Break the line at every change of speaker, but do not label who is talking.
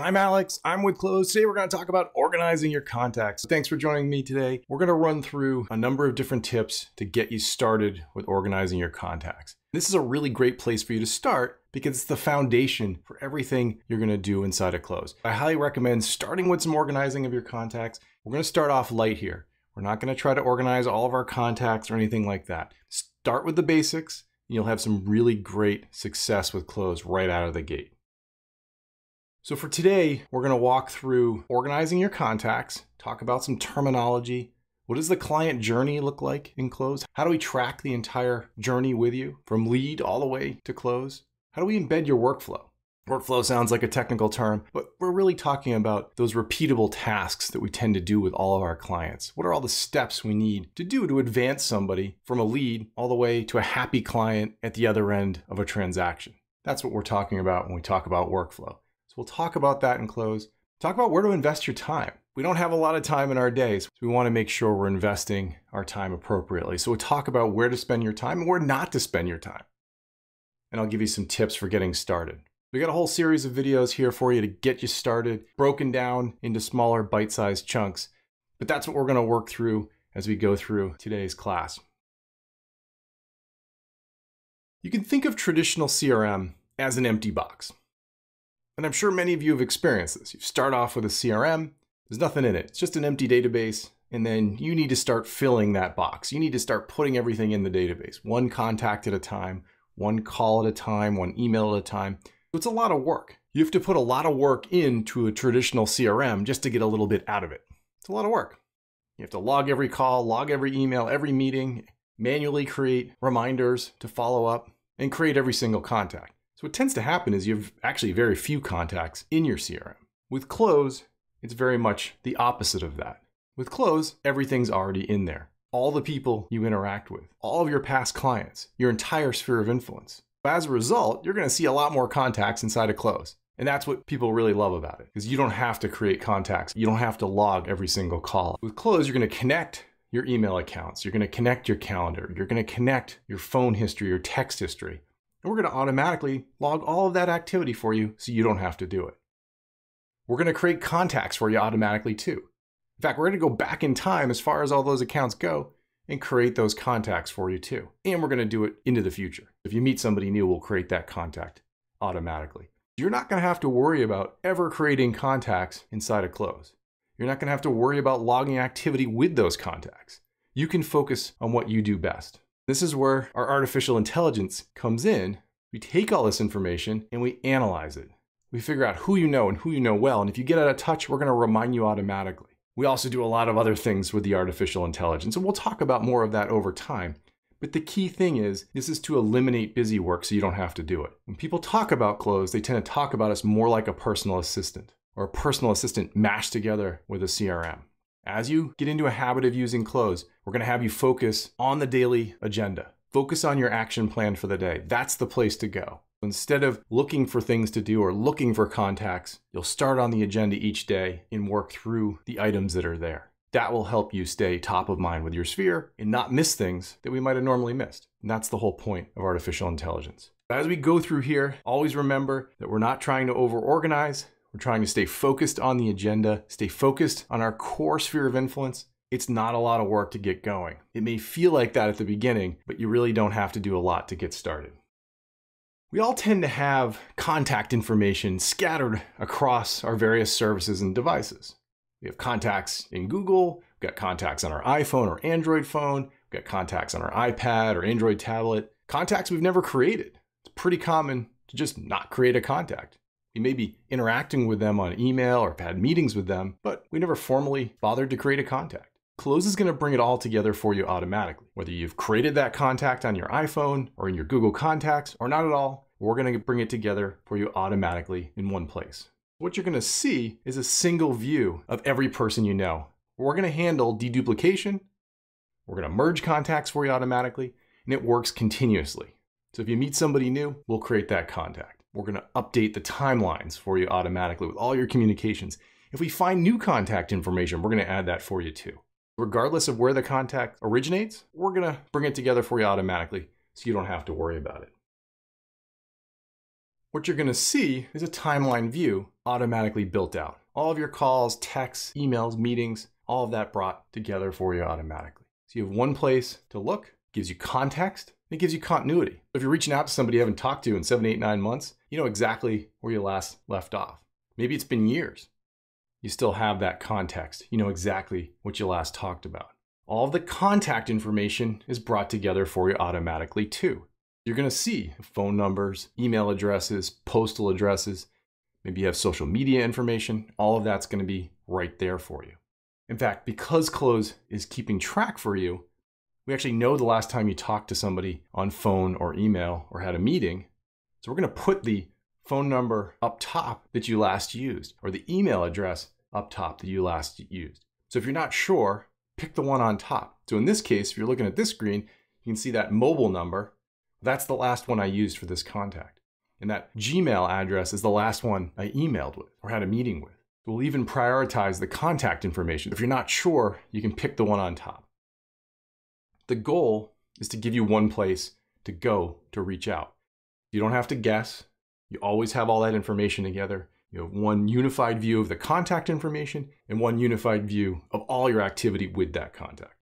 I'm Alex, I'm with Cloze. Today we're going to talk about organizing your contacts. Thanks for joining me today. We're going to run through a number of different tips to get you started with organizing your contacts. This is a really great place for you to start because it's the foundation for everything you're going to do inside of Cloze. I highly recommend starting with some organizing of your contacts. We're going to start off light here. We're not going to try to organize all of our contacts or anything like that. Start with the basics and you'll have some really great success with Cloze right out of the gate. So for today, we're going to walk through organizing your contacts, talk about some terminology. What does the client journey look like in Cloze? How do we track the entire journey with you from lead all the way to close? How do we embed your workflow? Workflow sounds like a technical term, but we're really talking about those repeatable tasks that we tend to do with all of our clients. What are all the steps we need to do to advance somebody from a lead all the way to a happy client at the other end of a transaction? That's what we're talking about when we talk about workflow. So we'll talk about that in Cloze. Talk about where to invest your time. We don't have a lot of time in our days, so we want to make sure we're investing our time appropriately. So we'll talk about where to spend your time and where not to spend your time. And I'll give you some tips for getting started. We got a whole series of videos here for you to get you started, broken down into smaller bite-sized chunks. But that's what we're going to work through as we go through today's class. You can think of traditional CRM as an empty box. And I'm sure many of you have experienced this. You start off with a CRM, there's nothing in it. It's just an empty database, and then you need to start filling that box. You need to start putting everything in the database, one contact at a time, one call at a time, one email at a time. So it's a lot of work. You have to put a lot of work into a traditional CRM just to get a little bit out of it. It's a lot of work. You have to log every call, log every email, every meeting, manually create reminders to follow up, and create every single contact. So what tends to happen is you have actually very few contacts in your CRM. With Cloze, it's very much the opposite of that. With Cloze, everything's already in there. All the people you interact with, all of your past clients, your entire sphere of influence. As a result, you're going to see a lot more contacts inside of Cloze. And that's what people really love about it, because you don't have to create contacts. You don't have to log every single call. With Cloze, you're going to connect your email accounts. You're going to connect your calendar. You're going to connect your phone history, your text history. And we're going to automatically log all of that activity for you so you don't have to do it. We're going to create contacts for you automatically too. In fact, we're going to go back in time as far as all those accounts go and create those contacts for you too. And we're going to do it into the future. If you meet somebody new, we'll create that contact automatically. You're not going to have to worry about ever creating contacts inside of Cloze. You're not going to have to worry about logging activity with those contacts. You can focus on what you do best. This is where our artificial intelligence comes in. We take all this information and we analyze it. We figure out who you know and who you know well. And if you get out of touch, we're going to remind you automatically. We also do a lot of other things with the artificial intelligence, and we'll talk about more of that over time. But the key thing is, this is to eliminate busy work so you don't have to do it. When people talk about Cloze, they tend to talk about us more like a personal assistant, or a personal assistant mashed together with a CRM. As you get into a habit of using Cloze, we're going to have you focus on the daily agenda. Focus on your action plan for the day. That's the place to go. Instead of looking for things to do or looking for contacts, you'll start on the agenda each day and work through the items that are there. That will help you stay top of mind with your sphere and not miss things that we might have normally missed. And that's the whole point of artificial intelligence. As we go through here, always remember that we're not trying to over-organize. We're trying to stay focused on the agenda, stay focused on our core sphere of influence. It's not a lot of work to get going. It may feel like that at the beginning, but you really don't have to do a lot to get started. We all tend to have contact information scattered across our various services and devices. We have contacts in Google, we've got contacts on our iPhone or Android phone, we've got contacts on our iPad or Android tablet, contacts we've never created. It's pretty common to just not create a contact. We may be interacting with them on email or have had meetings with them, but we never formally bothered to create a contact. Cloze is going to bring it all together for you automatically. Whether you've created that contact on your iPhone or in your Google Contacts or not at all, we're going to bring it together for you automatically in one place. What you're going to see is a single view of every person you know. We're going to handle deduplication, we're going to merge contacts for you automatically, and it works continuously. So if you meet somebody new, we'll create that contact. We're going to update the timelines for you automatically with all your communications. If we find new contact information, we're going to add that for you too. Regardless of where the contact originates, we're going to bring it together for you automatically so you don't have to worry about it. What you're going to see is a timeline view automatically built out. All of your calls, texts, emails, meetings, all of that brought together for you automatically. So you have one place to look, gives you context, and it gives you continuity. If you're reaching out to somebody you haven't talked to in 7, 8, 9 months, you know exactly where you last left off. Maybe it's been years. You still have that context. You know exactly what you last talked about. All of the contact information is brought together for you automatically too. You're going to see phone numbers, email addresses, postal addresses. Maybe you have social media information. All of that's going to be right there for you. In fact, because Cloze is keeping track for you, we actually know the last time you talked to somebody on phone or email or had a meeting. So we're going to put the phone number up top that you last used, or the email address up top that you last used. So if you're not sure, pick the one on top. So in this case, if you're looking at this screen, you can see that mobile number. That's the last one I used for this contact. And that Gmail address is the last one I emailed with or had a meeting with. We'll even prioritize the contact information. If you're not sure, you can pick the one on top. The goal is to give you one place to go to reach out. You don't have to guess. You always have all that information together. You have one unified view of the contact information and one unified view of all your activity with that contact.